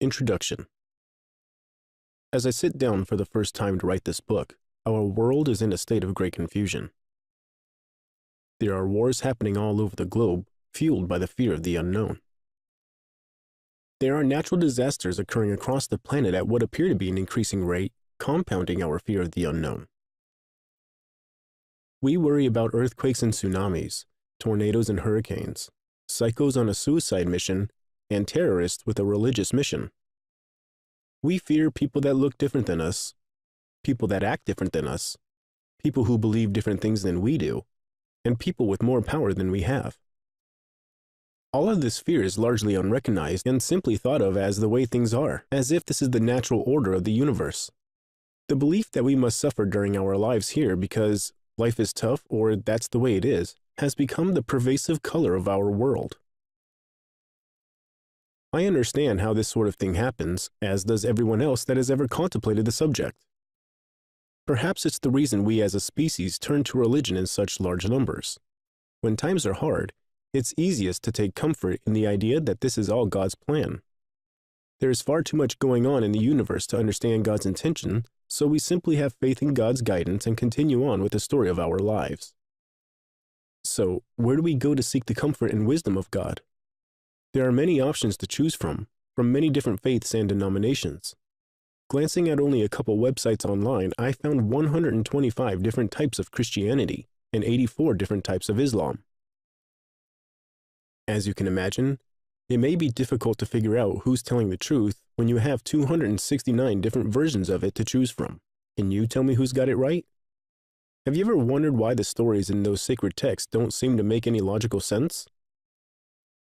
Introduction. As I sit down for the first time to write this book, our world is in a state of great confusion. There are wars happening all over the globe, fueled by the fear of the unknown. There are natural disasters occurring across the planet at what appear to be an increasing rate, compounding our fear of the unknown. We worry about earthquakes and tsunamis, tornadoes and hurricanes, psychos on a suicide mission, and terrorists with a religious mission. We fear people that look different than us, people that act different than us, people who believe different things than we do, and people with more power than we have. All of this fear is largely unrecognized and simply thought of as the way things are, as if this is the natural order of the universe. The belief that we must suffer during our lives here because life is tough or that's the way it is, has become the pervasive color of our world. I understand how this sort of thing happens, as does everyone else that has ever contemplated the subject. Perhaps it's the reason we as a species turn to religion in such large numbers. When times are hard, it's easiest to take comfort in the idea that this is all God's plan. There is far too much going on in the universe to understand God's intention, so we simply have faith in God's guidance and continue on with the story of our lives. So, where do we go to seek the comfort and wisdom of God? There are many options to choose from many different faiths and denominations. Glancing at only a couple websites online, I found 125 different types of Christianity and 84 different types of Islam. As you can imagine, it may be difficult to figure out who's telling the truth when you have 269 different versions of it to choose from. Can you tell me who's got it right? Have you ever wondered why the stories in those sacred texts don't seem to make any logical sense?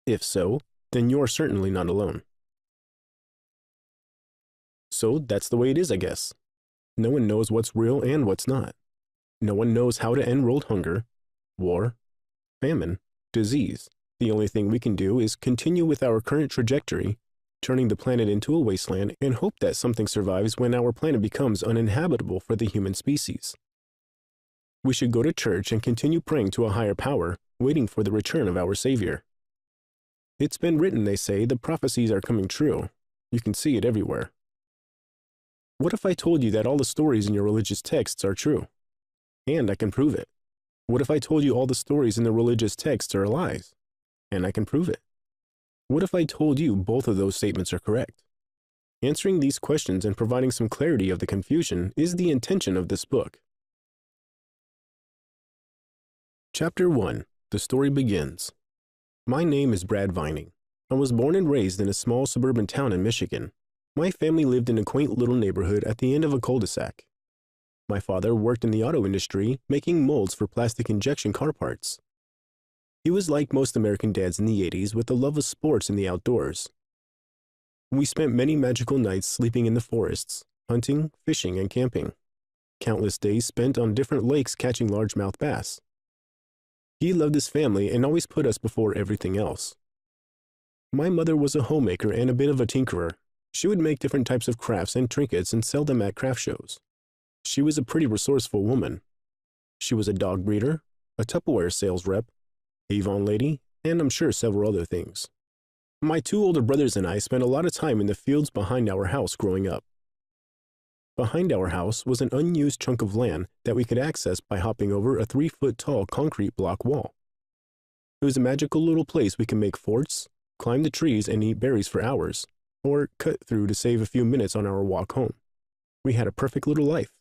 If so, then you're certainly not alone. So that's the way it is, I guess. No one knows what's real and what's not. No one knows how to end world hunger, war, famine, disease. The only thing we can do is continue with our current trajectory, turning the planet into a wasteland, and hope that something survives when our planet becomes uninhabitable for the human species. We should go to church and continue praying to a higher power, waiting for the return of our Savior. It's been written, they say, the prophecies are coming true. You can see it everywhere. What if I told you that all the stories in your religious texts are true? And I can prove it. What if I told you all the stories in the religious texts are lies? And I can prove it. What if I told you both of those statements are correct? Answering these questions and providing some clarity of the confusion is the intention of this book. Chapter 1. The story begins. My name is Brad Vining. I was born and raised in a small suburban town in Michigan. My family lived in a quaint little neighborhood at the end of a cul-de-sac. My father worked in the auto industry, making molds for plastic injection car parts. He was like most American dads in the 80s with a love of sports and the outdoors. We spent many magical nights sleeping in the forests, hunting, fishing, and camping. Countless days spent on different lakes catching largemouth bass. He loved his family and always put us before everything else. My mother was a homemaker and a bit of a tinkerer. She would make different types of crafts and trinkets and sell them at craft shows. She was a pretty resourceful woman. She was a dog breeder, a Tupperware sales rep, Avon lady, and I'm sure several other things. My two older brothers and I spent a lot of time in the fields behind our house growing up. Behind our house was an unused chunk of land that we could access by hopping over a 3-foot-tall concrete block wall. It was a magical little place we could make forts, climb the trees and eat berries for hours, or cut through to save a few minutes on our walk home. We had a perfect little life,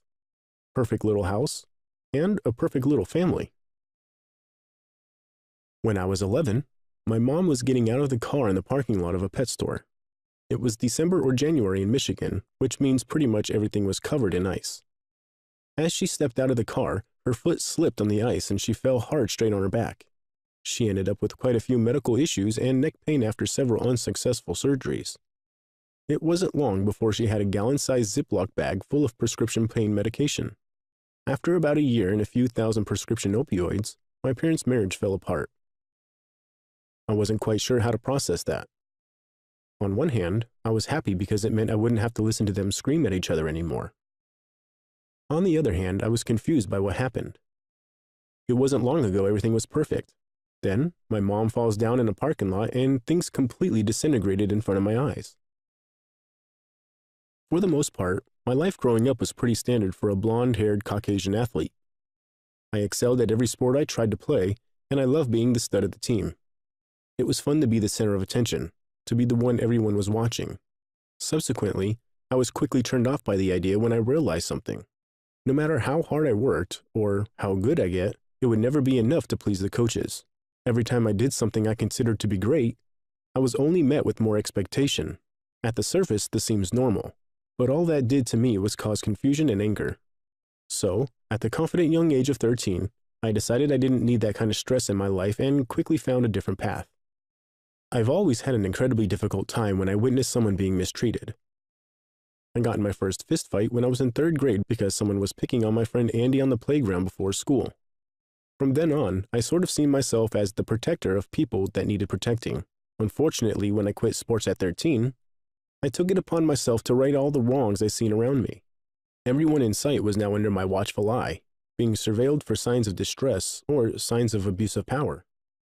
perfect little house, and a perfect little family. When I was 11, my mom was getting out of the car in the parking lot of a pet store. It was December or January in Michigan, which means pretty much everything was covered in ice. As she stepped out of the car, her foot slipped on the ice and she fell hard straight on her back. She ended up with quite a few medical issues and neck pain after several unsuccessful surgeries. It wasn't long before she had a gallon-sized Ziploc bag full of prescription pain medication. After about a year and a few thousand prescription opioids, my parents' marriage fell apart. I wasn't quite sure how to process that. On one hand, I was happy because it meant I wouldn't have to listen to them scream at each other anymore. On the other hand, I was confused by what happened. It wasn't long ago everything was perfect. Then, my mom falls down in a parking lot and things completely disintegrated in front of my eyes. For the most part, my life growing up was pretty standard for a blonde-haired Caucasian athlete. I excelled at every sport I tried to play, and I loved being the stud of the team. It was fun to be the center of attention, to be the one everyone was watching. Subsequently, I was quickly turned off by the idea when I realized something. No matter how hard I worked, or how good I get, it would never be enough to please the coaches. Every time I did something I considered to be great, I was only met with more expectation. At the surface, this seems normal, but all that did to me was cause confusion and anger. So, at the confident young age of 13, I decided I didn't need that kind of stress in my life and quickly found a different path. I've always had an incredibly difficult time when I witnessed someone being mistreated. I got in my first fist fight when I was in 3rd grade because someone was picking on my friend Andy on the playground before school. From then on, I sort of seen myself as the protector of people that needed protecting. Unfortunately, when I quit sports at 13, I took it upon myself to right all the wrongs I seen around me. Everyone in sight was now under my watchful eye, being surveilled for signs of distress or signs of abuse of power.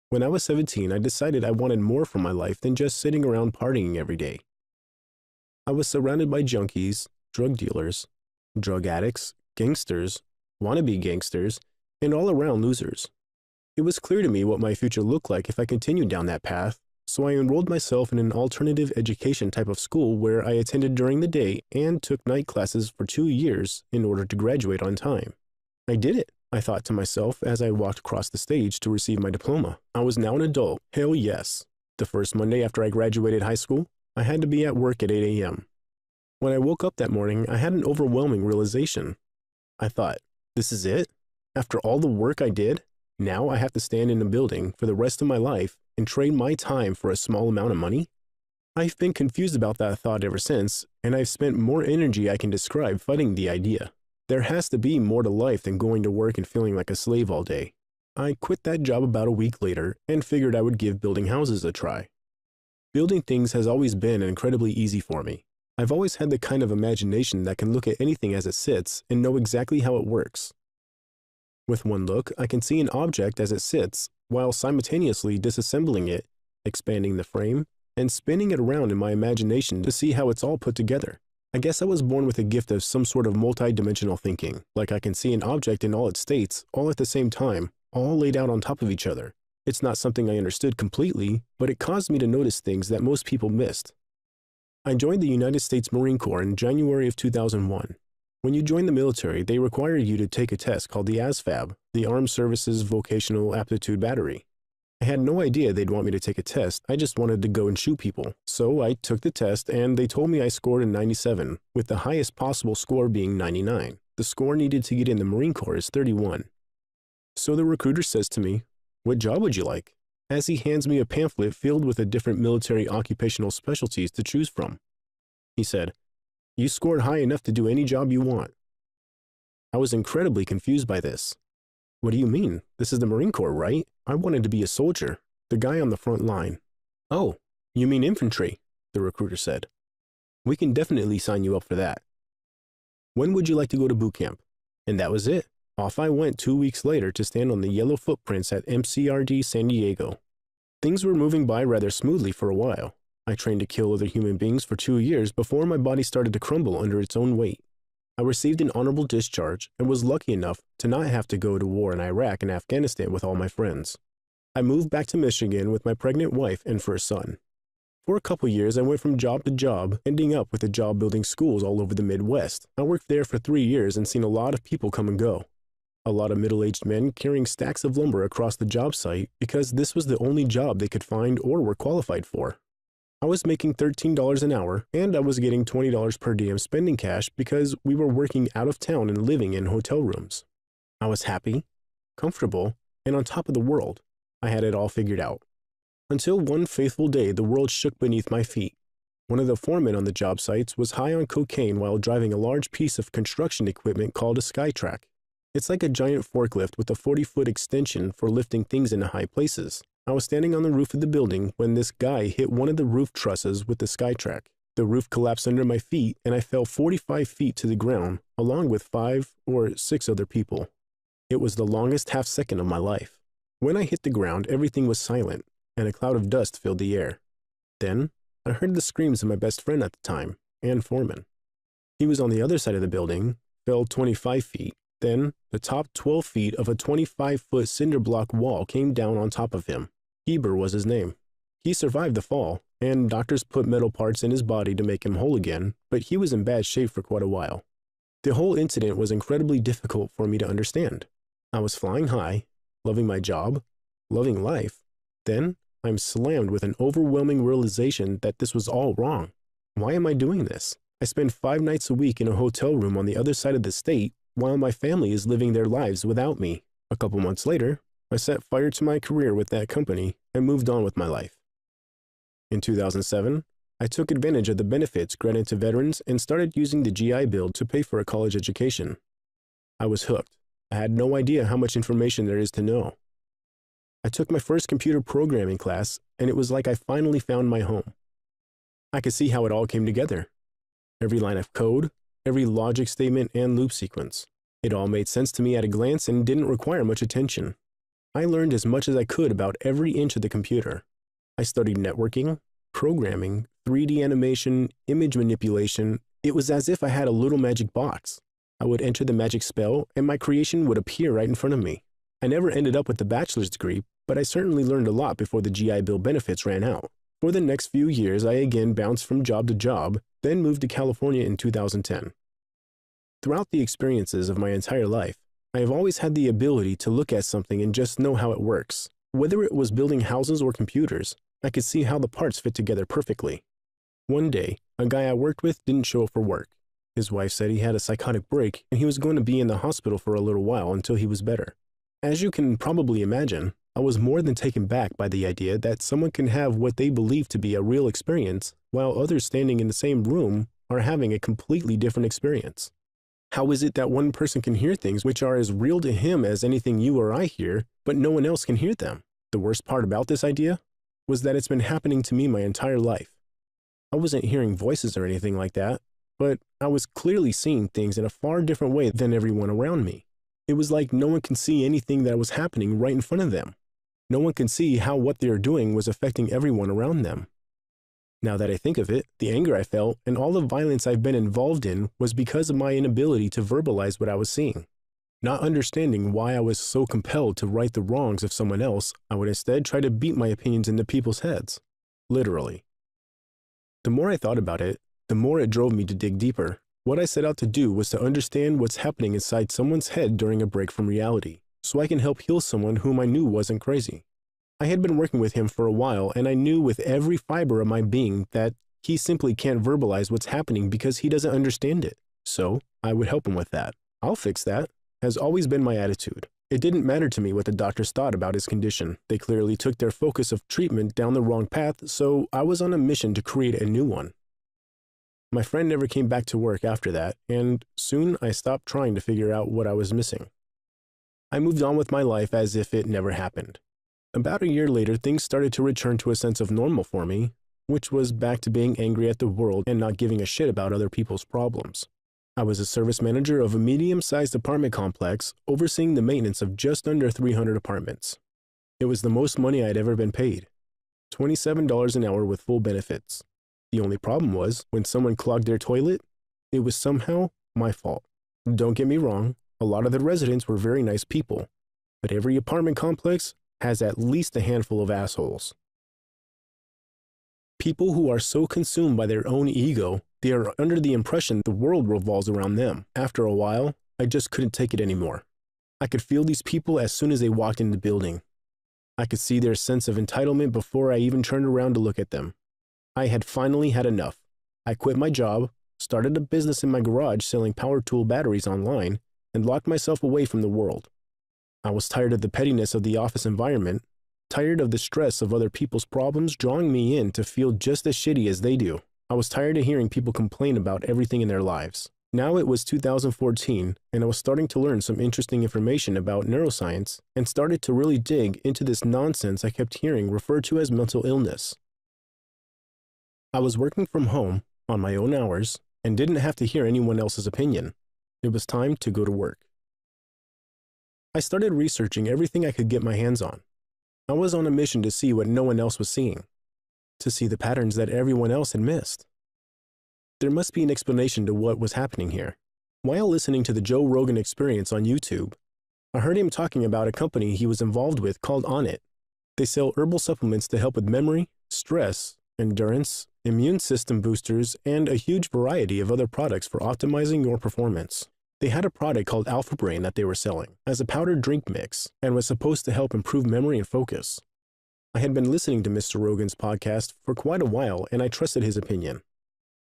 When I was 17, I decided I wanted more from my life than just sitting around partying every day. I was surrounded by junkies, drug dealers, drug addicts, gangsters, wannabe gangsters, and all-around losers. It was clear to me what my future looked like if I continued down that path, so I enrolled myself in an alternative education type of school where I attended during the day and took night classes for 2 years in order to graduate on time. I did it, I thought to myself as I walked across the stage to receive my diploma. I was now an adult. Hell yes. The first Monday after I graduated high school, I had to be at work at 8 a.m. When I woke up that morning, I had an overwhelming realization. I thought, this is it? After all the work I did, now I have to stand in a building for the rest of my life and trade my time for a small amount of money? I've been confused about that thought ever since, and I've spent more energy I can describe fighting the idea. There has to be more to life than going to work and feeling like a slave all day. I quit that job about a week later and figured I would give building houses a try. Building things has always been incredibly easy for me. I've always had the kind of imagination that can look at anything as it sits and know exactly how it works. With one look, I can see an object as it sits, while simultaneously disassembling it, expanding the frame, and spinning it around in my imagination to see how it's all put together. I guess I was born with a gift of some sort of multi-dimensional thinking, like I can see an object in all its states, all at the same time, all laid out on top of each other. It's not something I understood completely, but it caused me to notice things that most people missed. I joined the United States Marine Corps in January of 2001. When you join the military, they require you to take a test called the ASVAB, the Armed Services Vocational Aptitude Battery. I had no idea they'd want me to take a test, I just wanted to go and shoot people. So I took the test and they told me I scored a 97, with the highest possible score being 99. The score needed to get in the Marine Corps is 31. So the recruiter says to me, "What job would you like?" as he hands me a pamphlet filled with the different military occupational specialties to choose from. He said, "You scored high enough to do any job you want." I was incredibly confused by this. "What do you mean? This is the Marine Corps, right? I wanted to be a soldier, the guy on the front line." "Oh, you mean infantry," the recruiter said. "We can definitely sign you up for that. When would you like to go to boot camp?" And that was it. Off I went 2 weeks later to stand on the yellow footprints at MCRD San Diego. Things were moving by rather smoothly for a while. I trained to kill other human beings for 2 years before my body started to crumble under its own weight. I received an honorable discharge and was lucky enough to not have to go to war in Iraq and Afghanistan with all my friends. I moved back to Michigan with my pregnant wife and first son. For a couple years, I went from job to job, ending up with a job building schools all over the Midwest. I worked there for 3 years and seen a lot of people come and go. A lot of middle-aged men carrying stacks of lumber across the job site because this was the only job they could find or were qualified for. I was making $13 an hour, and I was getting $20 per diem spending cash because we were working out of town and living in hotel rooms. I was happy, comfortable, and on top of the world. I had it all figured out. Until one faithful day, the world shook beneath my feet. One of the foremen on the job sites was high on cocaine while driving a large piece of construction equipment called a SkyTrack. It's like a giant forklift with a 40-foot extension for lifting things into high places. I was standing on the roof of the building when this guy hit one of the roof trusses with the SkyTrack. The roof collapsed under my feet and I fell 45 feet to the ground, along with 5 or 6 other people. It was the longest half second of my life. When I hit the ground, everything was silent, and a cloud of dust filled the air. Then, I heard the screams of my best friend at the time, and foreman. He was on the other side of the building, fell 25 feet. Then, the top 12 feet of a 25-foot cinder block wall came down on top of him. Heber was his name. He survived the fall, and doctors put metal parts in his body to make him whole again, but he was in bad shape for quite a while. The whole incident was incredibly difficult for me to understand. I was flying high, loving my job, loving life. Then, I'm slammed with an overwhelming realization that this was all wrong. Why am I doing this? I spend 5 nights a week in a hotel room on the other side of the state while my family is living their lives without me. A couple months later, I set fire to my career with that company and moved on with my life. In 2007, I took advantage of the benefits granted to veterans and started using the GI Bill to pay for a college education. I was hooked. I had no idea how much information there is to know. I took my first computer programming class, and it was like I finally found my home. I could see how it all came together. Every line of code, every logic statement and loop sequence. It all made sense to me at a glance and didn't require much attention. I learned as much as I could about every inch of the computer. I studied networking, programming, 3D animation, image manipulation. It was as if I had a little magic box. I would enter the magic spell and my creation would appear right in front of me. I never ended up with the bachelor's degree, but I certainly learned a lot before the GI Bill benefits ran out. For the next few years, I again bounced from job to job, then moved to California in 2010. Throughout the experiences of my entire life, I have always had the ability to look at something and just know how it works. Whether it was building houses or computers, I could see how the parts fit together perfectly. One day, a guy I worked with didn't show up for work. His wife said he had a psychotic break and he was going to be in the hospital for a little while until he was better. As you can probably imagine, I was more than taken back by the idea that someone can have what they believe to be a real experience, while others standing in the same room are having a completely different experience. How is it that one person can hear things which are as real to him as anything you or I hear, but no one else can hear them? The worst part about this idea was that it's been happening to me my entire life. I wasn't hearing voices or anything like that, but I was clearly seeing things in a far different way than everyone around me. It was like no one can see anything that was happening right in front of them. No one can see how what they are doing was affecting everyone around them. Now that I think of it, the anger I felt and all the violence I've been involved in was because of my inability to verbalize what I was seeing. Not understanding why I was so compelled to right the wrongs of someone else, I would instead try to beat my opinions into people's heads. Literally. The more I thought about it, the more it drove me to dig deeper. What I set out to do was to understand what's happening inside someone's head during a break from reality, so I can help heal someone whom I knew wasn't crazy. I had been working with him for a while, and I knew with every fiber of my being that he simply can't verbalize what's happening because he doesn't understand it. So I would help him with that. I'll fix that, has always been my attitude. It didn't matter to me what the doctors thought about his condition. They clearly took their focus of treatment down the wrong path, so I was on a mission to create a new one. My friend never came back to work after that, and soon I stopped trying to figure out what I was missing. I moved on with my life as if it never happened. About a year later, things started to return to a sense of normal for me, which was back to being angry at the world and not giving a shit about other people's problems. I was a service manager of a medium-sized apartment complex, overseeing the maintenance of just under 300 apartments. It was the most money I'd ever been paid, $27 an hour with full benefits. The only problem was, when someone clogged their toilet, it was somehow my fault. Don't get me wrong, a lot of the residents were very nice people, but every apartment complex has at least a handful of assholes. People who are so consumed by their own ego, they are under the impression the world revolves around them. After a while, I just couldn't take it anymore. I could feel these people as soon as they walked in the building. I could see their sense of entitlement before I even turned around to look at them. I had finally had enough. I quit my job, started a business in my garage selling power tool batteries online, and locked myself away from the world. I was tired of the pettiness of the office environment, tired of the stress of other people's problems drawing me in to feel just as shitty as they do. I was tired of hearing people complain about everything in their lives. Now it was 2014, and I was starting to learn some interesting information about neuroscience and started to really dig into this nonsense I kept hearing referred to as mental illness. I was working from home on my own hours and didn't have to hear anyone else's opinion. It was time to go to work. I started researching everything I could get my hands on. I was on a mission to see what no one else was seeing, to see the patterns that everyone else had missed. There must be an explanation to what was happening here. While listening to the Joe Rogan Experience on YouTube, I heard him talking about a company he was involved with called Onnit. They sell herbal supplements to help with memory, stress, endurance, immune system boosters, and a huge variety of other products for optimizing your performance. They had a product called Alpha Brain that they were selling as a powdered drink mix and was supposed to help improve memory and focus. I had been listening to Mr. Rogan's podcast for quite a while and I trusted his opinion.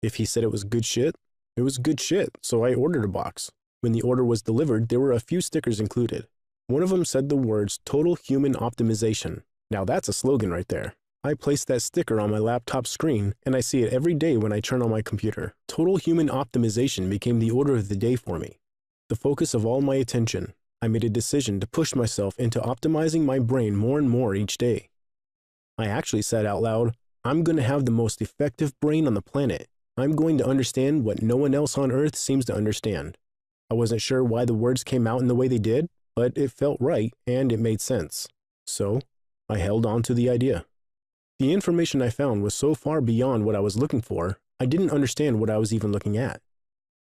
If he said it was good shit, it was good shit, so I ordered a box. When the order was delivered, there were a few stickers included. One of them said the words Total Human Optimization. Now that's a slogan right there. I placed that sticker on my laptop screen and I see it every day when I turn on my computer. Total Human Optimization became the order of the day for me. The focus of all my attention. I made a decision to push myself into optimizing my brain more and more each day. I actually said out loud, I'm going to have the most effective brain on the planet. I'm going to understand what no one else on earth seems to understand. I wasn't sure why the words came out in the way they did, but it felt right and it made sense. So, I held on to the idea. The information I found was so far beyond what I was looking for, I didn't understand what I was even looking at.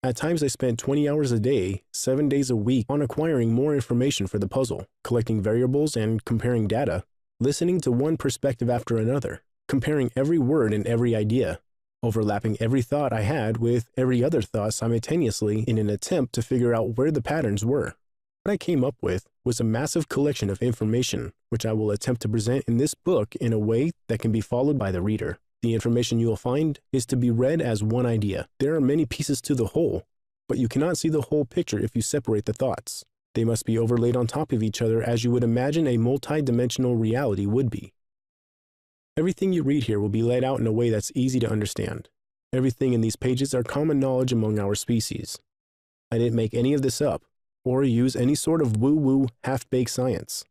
At times I spent 20 hours a day, 7 days a week on acquiring more information for the puzzle, collecting variables and comparing data, listening to one perspective after another, comparing every word and every idea, overlapping every thought I had with every other thought simultaneously in an attempt to figure out where the patterns were. What I came up with was a massive collection of information, which I will attempt to present in this book in a way that can be followed by the reader. The information you will find is to be read as one idea. There are many pieces to the whole, but you cannot see the whole picture if you separate the thoughts. They must be overlaid on top of each other as you would imagine a multi-dimensional reality would be. Everything you read here will be laid out in a way that's easy to understand. Everything in these pages are common knowledge among our species. I didn't make any of this up, or use any sort of woo-woo, half-baked science.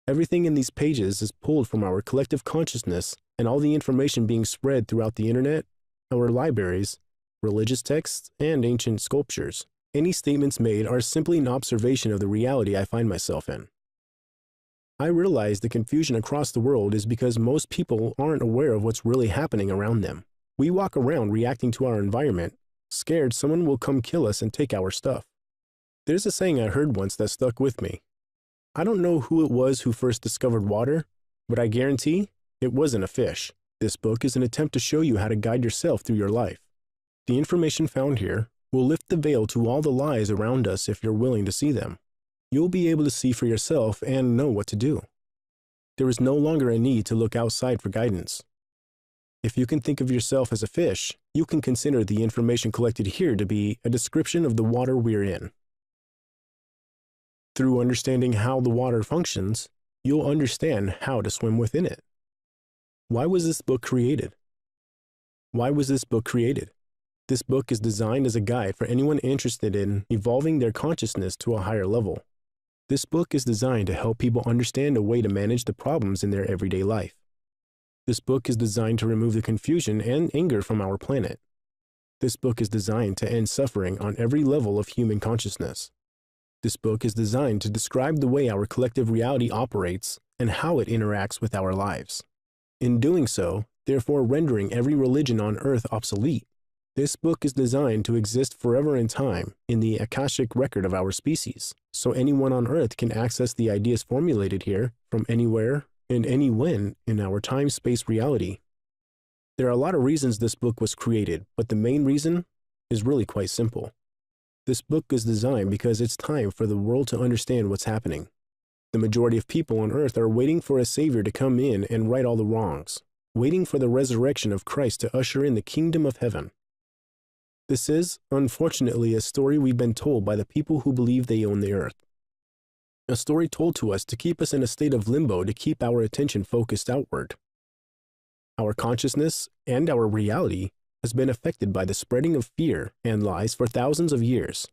Everything in these pages is pulled from our collective consciousness and all the information being spread throughout the internet, our libraries, religious texts, and ancient sculptures. Any statements made are simply an observation of the reality I find myself in. I realize the confusion across the world is because most people aren't aware of what's really happening around them. We walk around reacting to our environment, scared someone will come kill us and take our stuff. There's a saying I heard once that stuck with me. I don't know who it was who first discovered water, but I guarantee it wasn't a fish. This book is an attempt to show you how to guide yourself through your life. The information found here will lift the veil to all the lies around us if you're willing to see them. You'll be able to see for yourself and know what to do. There is no longer a need to look outside for guidance. If you can think of yourself as a fish, you can consider the information collected here to be a description of the water we're in. Through understanding how the water functions, you'll understand how to swim within it. Why was this book created? Why was this book created? This book is designed as a guide for anyone interested in evolving their consciousness to a higher level. This book is designed to help people understand a way to manage the problems in their everyday life. This book is designed to remove the confusion and anger from our planet. This book is designed to end suffering on every level of human consciousness. This book is designed to describe the way our collective reality operates and how it interacts with our lives. In doing so, therefore rendering every religion on earth obsolete, this book is designed to exist forever in time in the Akashic record of our species, so anyone on earth can access the ideas formulated here from anywhere and any when in our time-space reality. There are a lot of reasons this book was created, but the main reason is really quite simple. This book is designed because it's time for the world to understand what's happening. The majority of people on earth are waiting for a savior to come in and right all the wrongs, waiting for the resurrection of Christ to usher in the kingdom of heaven. This is, unfortunately, a story we've been told by the people who believe they own the earth. A story told to us to keep us in a state of limbo to keep our attention focused outward. Our consciousness and our reality has been affected by the spreading of fear and lies for thousands of years.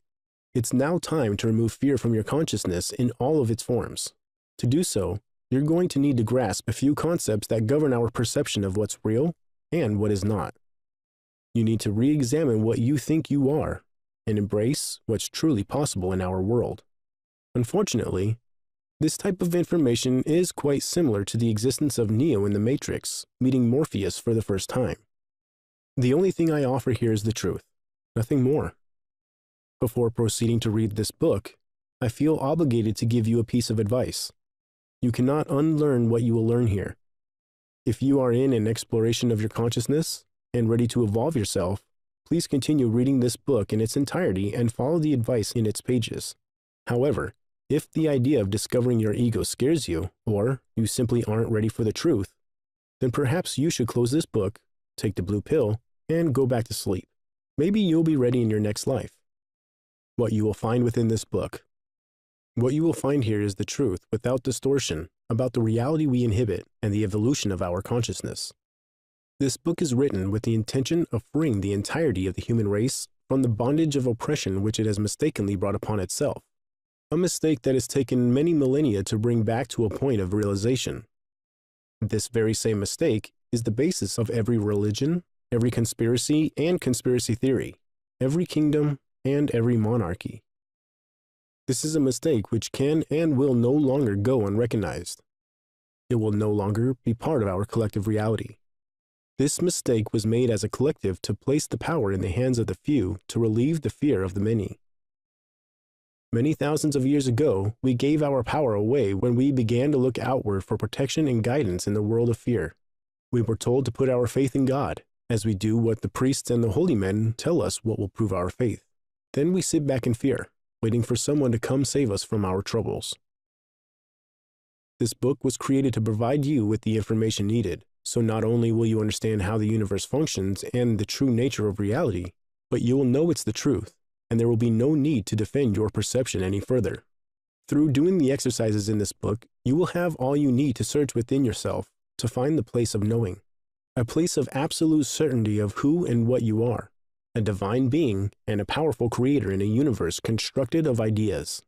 It's now time to remove fear from your consciousness in all of its forms. To do so, you're going to need to grasp a few concepts that govern our perception of what's real and what is not. You need to re-examine what you think you are and embrace what's truly possible in our world. Unfortunately, this type of information is quite similar to the existence of Neo in the Matrix meeting Morpheus for the first time. The only thing I offer here is the truth, nothing more. Before proceeding to read this book, I feel obligated to give you a piece of advice. You cannot unlearn what you will learn here. If you are in an exploration of your consciousness and ready to evolve yourself, please continue reading this book in its entirety and follow the advice in its pages. However, if the idea of discovering your ego scares you, or you simply aren't ready for the truth, then perhaps you should close this book, take the blue pill, and go back to sleep. Maybe you'll be ready in your next life. What you will find within this book. What you will find here is the truth without distortion about the reality we inhibit and the evolution of our consciousness. This book is written with the intention of freeing the entirety of the human race from the bondage of oppression which it has mistakenly brought upon itself. A mistake that has taken many millennia to bring back to a point of realization. This very same mistake is the basis of every religion, every conspiracy and conspiracy theory, every kingdom, and every monarchy. This is a mistake which can and will no longer go unrecognized. It will no longer be part of our collective reality. This mistake was made as a collective to place the power in the hands of the few to relieve the fear of the many. Many thousands of years ago, we gave our power away when we began to look outward for protection and guidance in the world of fear. We were told to put our faith in God, as we do what the priests and the holy men tell us what will prove our faith. Then we sit back in fear, waiting for someone to come save us from our troubles. This book was created to provide you with the information needed, so not only will you understand how the universe functions and the true nature of reality, but you will know it's the truth, and there will be no need to defend your perception any further. Through doing the exercises in this book, you will have all you need to search within yourself to find the place of knowing, a place of absolute certainty of who and what you are, a divine being and a powerful creator in a universe constructed of ideas.